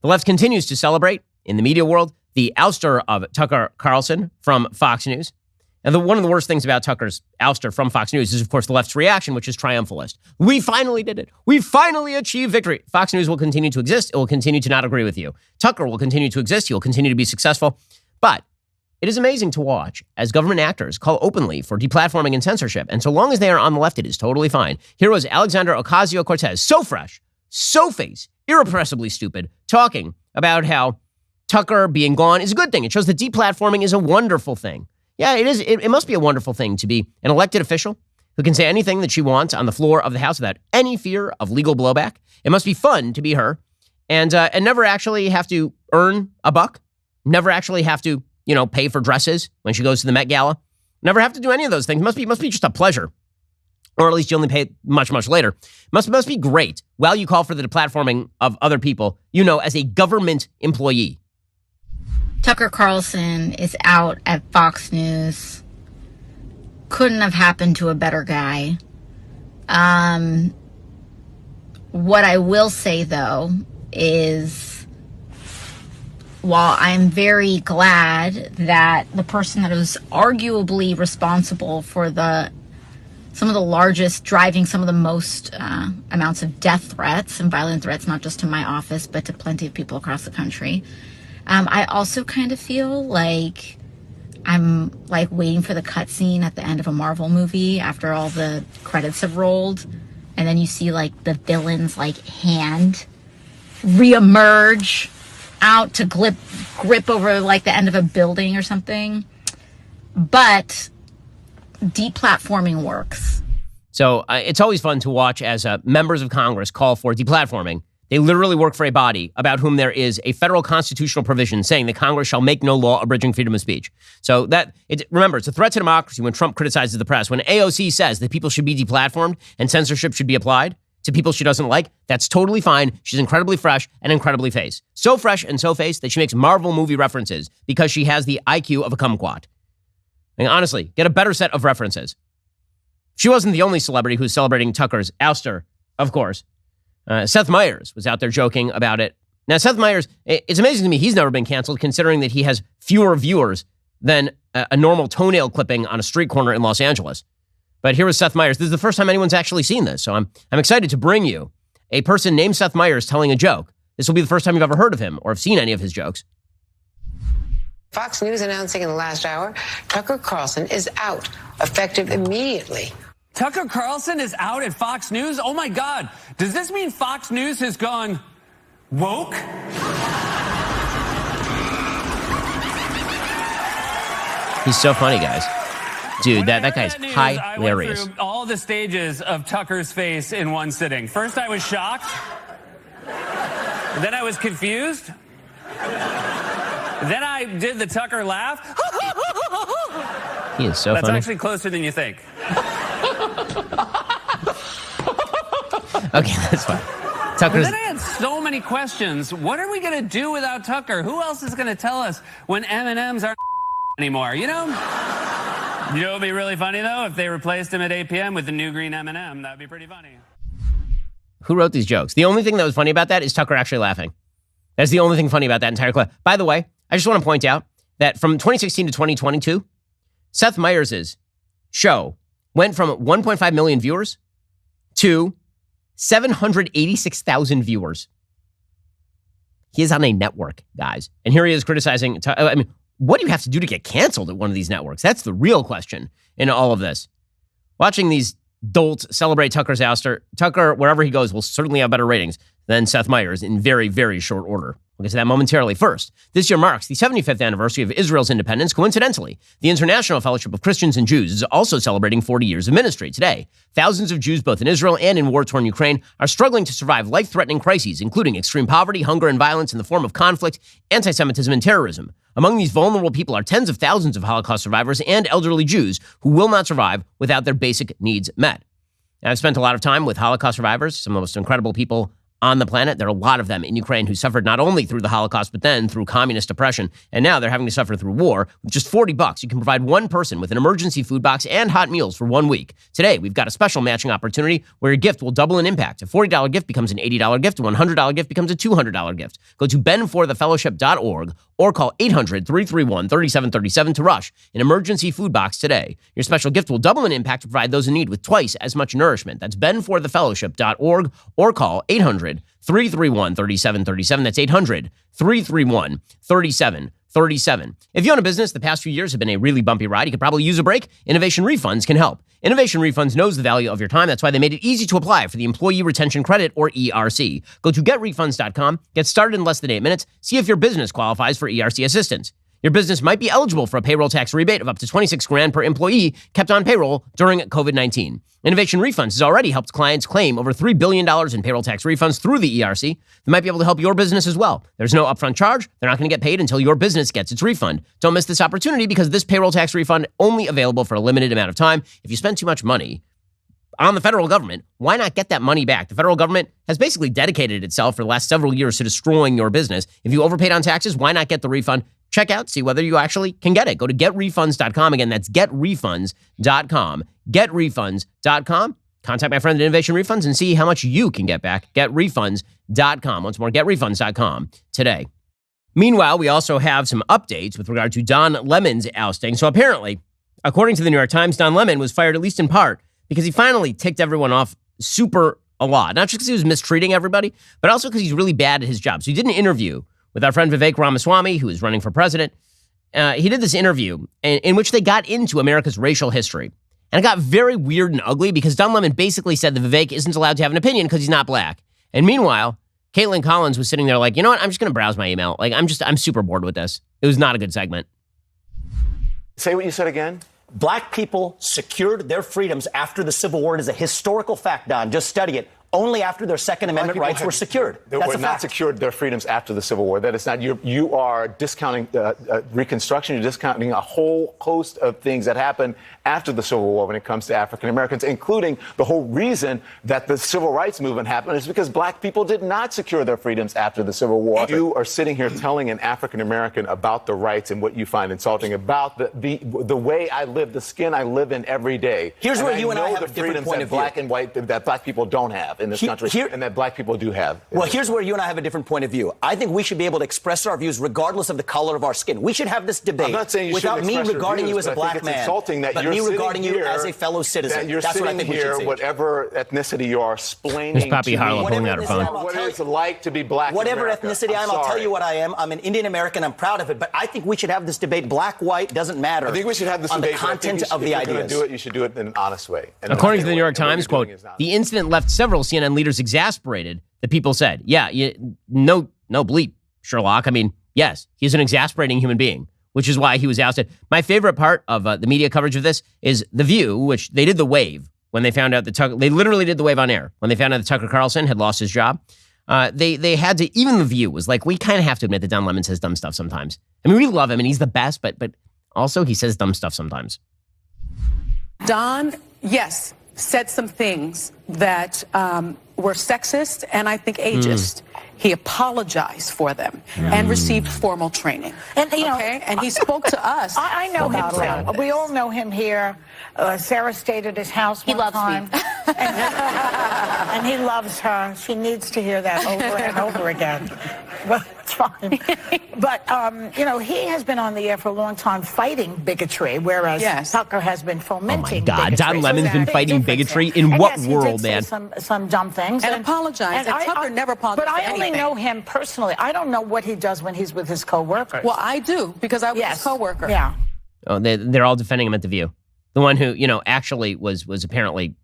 The left continues to celebrate, in the media world, the ouster of Tucker Carlson from Fox News. And one of the worst things about Tucker's ouster from Fox News is, of course, the left's reaction, which is triumphalist. We finally did it. We finally achieved victory. Fox News will continue to exist. It will continue to not agree with you. Tucker will continue to exist. He will continue to be successful. But it is amazing to watch as government actors call openly for deplatforming and censorship. And so long as they are on the left, it is totally fine. Here was Alexandra Ocasio-Cortez, so fresh, so face, irrepressibly stupid, talking about how Tucker being gone is a good thing. It shows that deplatforming is a wonderful thing. Yeah, it is. It must be a wonderful thing to be an elected official who can say anything that she wants on the floor of the House without any fear of legal blowback. It must be fun to be her and never actually have to earn a buck, never actually have to, pay for dresses when she goes to the Met Gala, never have to do any of those things. Must be just a pleasure. Or at least you only pay much, much later. Must be great while you call for the deplatforming of other people, as a government employee. Tucker Carlson is out at Fox News. Couldn't have happened to a better guy. What I will say, though, is while I'm very glad that the person that was arguably responsible for some of the largest, driving some of the most amounts of death threats and violent threats, not just to my office, but to plenty of people across the country, I also kind of feel like I'm like waiting for the cutscene at the end of a Marvel movie after all the credits have rolled. And then you see like the villain's hand reemerge out to grip over like the end of a building or something. But deplatforming works. So it's always fun to watch as members of Congress call for deplatforming. They literally work for a body about whom there is a federal constitutional provision saying that Congress shall make no law abridging freedom of speech. So remember, it's a threat to democracy when Trump criticizes the press. When AOC says that people should be deplatformed and censorship should be applied to people she doesn't like, that's totally fine. She's incredibly fresh and incredibly face. So fresh and so face that she makes Marvel movie references because she has the IQ of a kumquat. Honestly, get a better set of references. She wasn't the only celebrity who's celebrating Tucker's ouster, of course. Seth Meyers was out there joking about it. Now, Seth Meyers, it's amazing to me he's never been canceled considering that he has fewer viewers than a normal toenail clipping on a street corner in Los Angeles. But here was Seth Meyers. This is the first time anyone's actually seen this. So I'm excited to bring you a person named Seth Meyers telling a joke. This will be the first time you've ever heard of him or have seen any of his jokes. Fox News announcing in the last hour, Tucker Carlson is out, effective immediately. Tucker Carlson is out at Fox News? Oh my God. Does this mean Fox News has gone woke? He's so funny, guys. Dude, that guy's hilarious. I went through all the stages of Tucker's face in one sitting. First, I was shocked. Then I was confused. Then I did the Tucker laugh. He is so funny. That's actually closer than you think. Okay, that's fine. Then I had so many questions. What are we going to do without Tucker? Who else is going to tell us when M&Ms aren't anymore? You know what would be really funny, though? If they replaced him at 8 p.m. with the new green M&M. That would be pretty funny. Who wrote these jokes? The only thing that was funny about that is Tucker actually laughing. That's the only thing funny about that entire clip. By the way, I just want to point out that from 2016 to 2022, Seth Meyers' show went from 1.5 million viewers to 786,000 viewers. He is on a network, guys. And here he is criticizing. What do you have to do to get canceled at one of these networks? That's the real question in all of this. Watching these dolts celebrate Tucker's ouster, Tucker, wherever he goes, will certainly have better ratings than Seth Meyers in very, very short order. We'll get to that momentarily. First, this year marks the 75th anniversary of Israel's independence. Coincidentally, the International Fellowship of Christians and Jews is also celebrating 40 years of ministry. Today, thousands of Jews, both in Israel and in war-torn Ukraine, are struggling to survive life-threatening crises, including extreme poverty, hunger, and violence in the form of conflict, anti-Semitism, and terrorism. Among these vulnerable people are tens of thousands of Holocaust survivors and elderly Jews who will not survive without their basic needs met. Now, I've spent a lot of time with Holocaust survivors, some of the most incredible people on the planet. There are a lot of them in Ukraine who suffered not only through the Holocaust, but then through communist oppression. And now they're having to suffer through war. With just $40, you can provide one person with an emergency food box and hot meals for 1 week. Today, we've got a special matching opportunity where your gift will double in impact. A $40 gift becomes an $80 gift. A $100 gift becomes a $200 gift. Go to benforthefellowship.org or call 800-331-3737 to rush an emergency food box today. Your special gift will double in impact to provide those in need with twice as much nourishment. That's benforthefellowship.org or call 800-331-3737. That's 800-331-3737. If you own a business, the past few years have been a really bumpy ride. You could probably use a break. Innovation Refunds can help. Innovation Refunds knows the value of your time. That's why they made it easy to apply for the Employee Retention Credit, or ERC. Go to getrefunds.com, get started in less than 8 minutes, see if your business qualifies for ERC assistance. Your business might be eligible for a payroll tax rebate of up to $26,000 per employee kept on payroll during COVID-19. Innovation Refunds has already helped clients claim over $3 billion in payroll tax refunds through the ERC. They might be able to help your business as well. There's no upfront charge. They're not going to get paid until your business gets its refund. Don't miss this opportunity because this payroll tax refund only available for a limited amount of time. If you spend too much money on the federal government, why not get that money back? The federal government has basically dedicated itself for the last several years to destroying your business. If you overpaid on taxes, why not get the refund? Check out, see whether you actually can get it. Go to getrefunds.com. Again, that's getrefunds.com. Getrefunds.com. Contact my friend at Innovation Refunds and see how much you can get back. Getrefunds.com. Once more, getrefunds.com today. Meanwhile, we also have some updates with regard to Don Lemon's ousting. So apparently, according to the New York Times, Don Lemon was fired at least in part because he finally ticked everyone off super a lot. Not just because he was mistreating everybody, but also because he's really bad at his job. So he did an interview with our friend Vivek Ramaswamy, who is running for president. He did this interview in which they got into America's racial history. And it got very weird and ugly because Don Lemon basically said that Vivek isn't allowed to have an opinion because he's not black. And meanwhile, Caitlin Collins was sitting there like, you know what? I'm just going to browse my email. Like, I'm super bored with this. It was not a good segment. Say what you said again. Black people secured their freedoms after the Civil War. It is a historical fact, Don. Just study it. Only after their Second Amendment rights were secured. They were not secured their freedoms after the Civil War. That is not, you are discounting Reconstruction. You're discounting a whole host of things that happened after the Civil War when it comes to African Americans, including the whole reason that the Civil Rights Movement happened is because black people did not secure their freedoms after the Civil War. You are sitting here telling an African American about the rights and what you find insulting about the way I live, the skin I live in every day. Here's where you and I have a different point of view. Black and white that black people don't have in this country, and that black people do have. Well, here's where you and I have a different point of view. I think we should be able to express our views regardless of the color of our skin. We should have this debate. I'm not saying you without me regarding you as a black man, insulting that but you're me regarding you here, as a fellow citizen. That you're That's what I think here, we should say. whatever ethnicity you are, explaining There's Poppy Harlow pulling out her phone. What it's like to be black. Whatever ethnicity I am, I'll tell you what I am. I'm an Indian American. I'm proud of it. But I think we should have this debate. Black, white, doesn't matter. I think we should have this on debate. The content of the ideas. If you're going to do it, you should do it in an honest way. According to the New York Times, quote, the incident left several CNN leaders exasperated. The people said, yeah, no bleep, Sherlock. I mean, yes, he's an exasperating human being, which is why he was ousted. My favorite part of the media coverage of this is The View, which they did the wave when they found out that they literally did the wave on air when they found out that Tucker Carlson had lost his job. They had to, even The View was like, we kind of have to admit that Don Lemon says dumb stuff sometimes. I mean, we love him and he's the best, but also he says dumb stuff sometimes. Don, yes, said some things that were sexist and I think ageist. He apologized for them and received formal training. And and he spoke to us. I know him too. We all know him here. Sarah stayed at his house one time. And he loves her. She needs to hear that over and over again. Well, it's fine. But he has been on the air for a long time fighting bigotry, whereas Tucker has been fomenting. Oh my God, bigotry. Don Lemon's been fighting bigotry in and what yes, world, he did man? say some dumb things and apologized. And Tucker never apologized. But I for only anything. know him personally. I don't know what he does when he's with his coworkers. Well, I do because I was his coworker. Yeah. Oh, they're all defending him at The View. The one who, actually was apparently,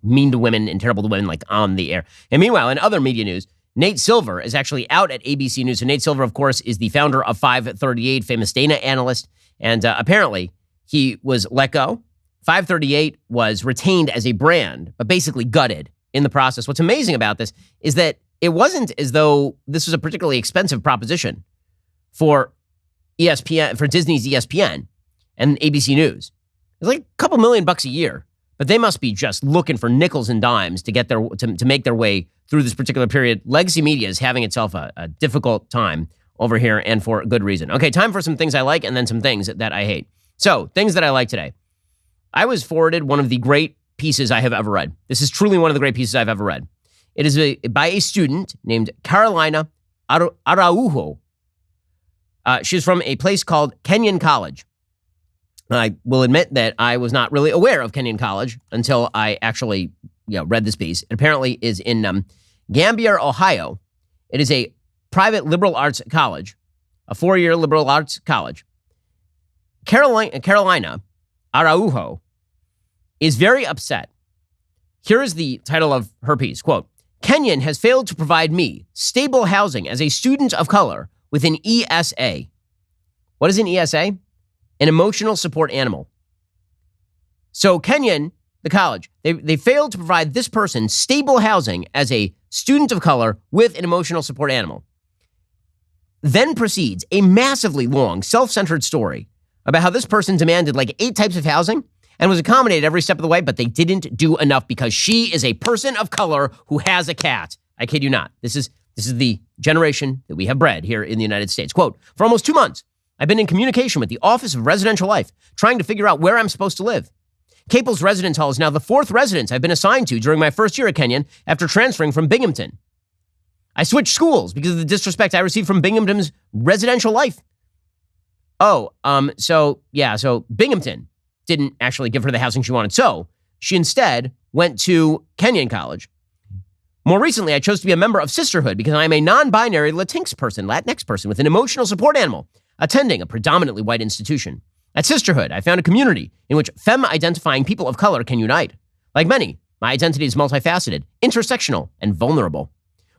mean to women and terrible to women, like on the air. And meanwhile, in other media news, Nate Silver is actually out at ABC News. So Nate Silver, of course, is the founder of 538, famous Dana analyst. And apparently he was let go. 538 was retained as a brand, but basically gutted in the process. What's amazing about this is that it wasn't as though this was a particularly expensive proposition for ESPN, for Disney's ESPN and ABC News. It's like a couple $1 million a year. but they must be just looking for nickels and dimes to get to make their way through this particular period. Legacy media is having itself a difficult time over here, and for good reason. Okay, time for some things I like and then some things that I hate. So, things that I like today. I was forwarded one of the great pieces I have ever read. This is truly one of the great pieces I've ever read. It is by a student named Carolina Araujo. She's from a place called Kenyon College. I will admit that I was not really aware of Kenyon College until I actually read this piece. It apparently is in Gambier, Ohio. It is a private liberal arts college, a 4-year liberal arts college. Carolina Araujo is very upset. Here is the title of her piece, quote, Kenyon has failed to provide me stable housing as a student of color with an ESA. What is an ESA? An emotional support animal. So Kenyon, the college, they failed to provide this person stable housing as a student of color with an emotional support animal. Then proceeds a massively long, self-centered story about how this person demanded like 8 types of housing and was accommodated every step of the way, but they didn't do enough because she is a person of color who has a cat. I kid you not. This is the generation that we have bred here in the United States. Quote, for almost 2 months, I've been in communication with the Office of Residential Life, trying to figure out where I'm supposed to live. Capel's Residence Hall is now the 4th residence I've been assigned to during my first year at Kenyon after transferring from Binghamton. I switched schools because of the disrespect I received from Binghamton's Residential Life. So Binghamton didn't actually give her the housing she wanted. So she instead went to Kenyon College. More recently, I chose to be a member of Sisterhood because I am a non-binary Latinx person with an emotional support animal, attending a predominantly white institution. At Sisterhood, I found a community in which femme-identifying people of color can unite. Like many, my identity is multifaceted, intersectional, and vulnerable.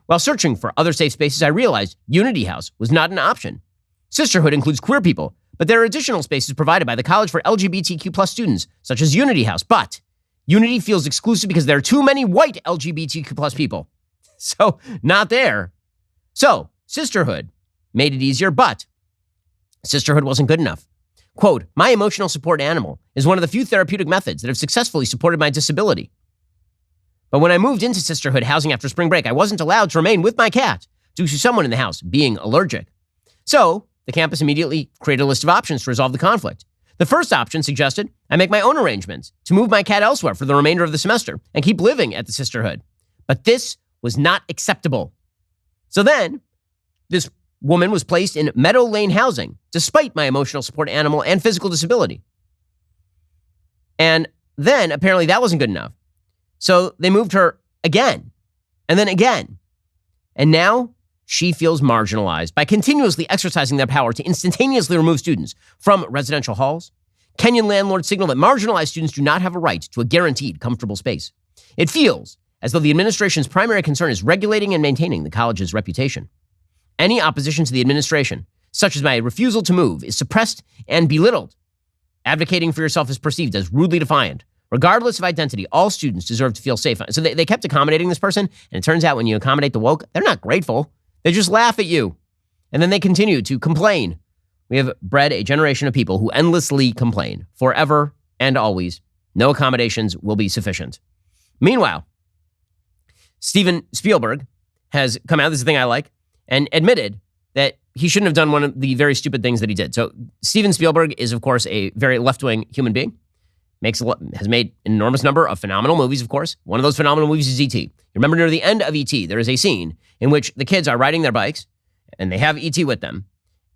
While searching for other safe spaces, I realized Unity House was not an option. Sisterhood includes queer people, but there are additional spaces provided by the college for LGBTQ plus students, such as Unity House. But Unity feels exclusive because there are too many white LGBTQ plus people. So, not there. So, Sisterhood made it easier, but Sisterhood wasn't good enough. Quote, my emotional support animal is one of the few therapeutic methods that have successfully supported my disability. But when I moved into Sisterhood housing after spring break, I wasn't allowed to remain with my cat due to someone in the house being allergic. So, the campus immediately created a list of options to resolve the conflict. The first option suggested I make my own arrangements to move my cat elsewhere for the remainder of the semester and keep living at the Sisterhood. But this was not acceptable. So then, this woman was placed in Meadow Lane housing, despite my emotional support animal and physical disability. And then, apparently, that wasn't good enough. So they moved her again, and then again. And now, she feels marginalized by continuously exercising their power to instantaneously remove students from residential halls. Kenyon landlords signal that marginalized students do not have a right to a guaranteed comfortable space. It feels as though the administration's primary concern is regulating and maintaining the college's reputation. Any opposition to the administration, such as my refusal to move, is suppressed and belittled. Advocating for yourself is perceived as rudely defiant. Regardless of identity, all students deserve to feel safe. So they kept accommodating this person, and it turns out when you accommodate the woke, they're not grateful. They just laugh at you. And then they continue to complain. We have bred a generation of people who endlessly complain, forever and always. No accommodations will be sufficient. Meanwhile, Steven Spielberg has come out, this is the thing I like, and admitted that he shouldn't have done one of the very stupid things that he did. So Steven Spielberg is, of course, a very left-wing human being. Has made an enormous number of phenomenal movies, of course. One of those phenomenal movies is E.T. You remember near the end of E.T., there is a scene in which the kids are riding their bikes, and they have E.T. with them.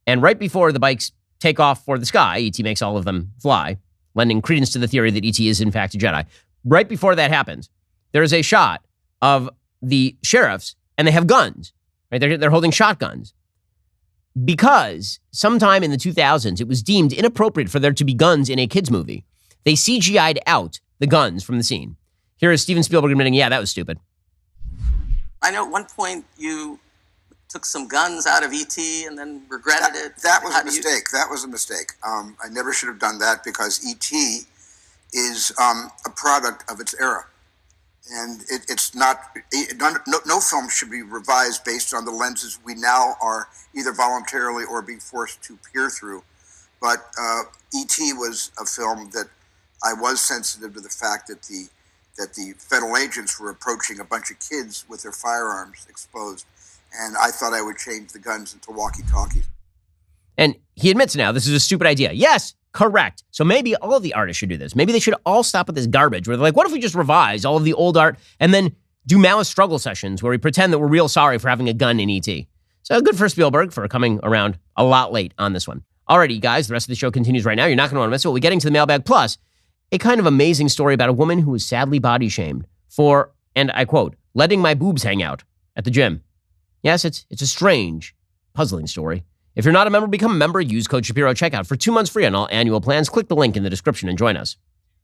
And right before the bikes take off for the sky, E.T. makes all of them fly, lending credence to the theory that E.T. is, in fact, a Jedi. Right before that happens, there is a shot of the sheriffs, and they have guns. Right? They're holding shotguns. Because sometime in the 2000s, it was deemed inappropriate for there to be guns in a kids' movie. They CGI'd out the guns from the scene. Here is Steven Spielberg admitting, yeah, that was stupid. I know at one point you took some guns out of E.T. and then regretted it. That was a mistake. That was a mistake. I never should have done that because E.T. is a product of its era. And it's not, no film should be revised based on the lenses we now are either voluntarily or being forced to peer through. But E.T. was a film that I was sensitive to the fact that the federal agents were approaching a bunch of kids with their firearms exposed, and I thought I would change the guns into walkie-talkies. And he admits now this is a stupid idea. Yes, correct. So maybe all of the artists should do this. Maybe they should all stop with this garbage where they're like, what if we just revise all of the old art and then do malice struggle sessions where we pretend that we're real sorry for having a gun in E.T. So good for Spielberg for coming around a lot late on this one. Alrighty, guys, the rest of the show continues right now. You're not going to want to miss it. We'll be getting to the mailbag. Plus, a kind of amazing story about a woman who was sadly body shamed for, and I quote, letting my boobs hang out at the gym. Yes, it's a strange, puzzling story. If you're not a member, become a member. Use code Shapiro at checkout for 2 months free on all annual plans. Click the link in the description and join us.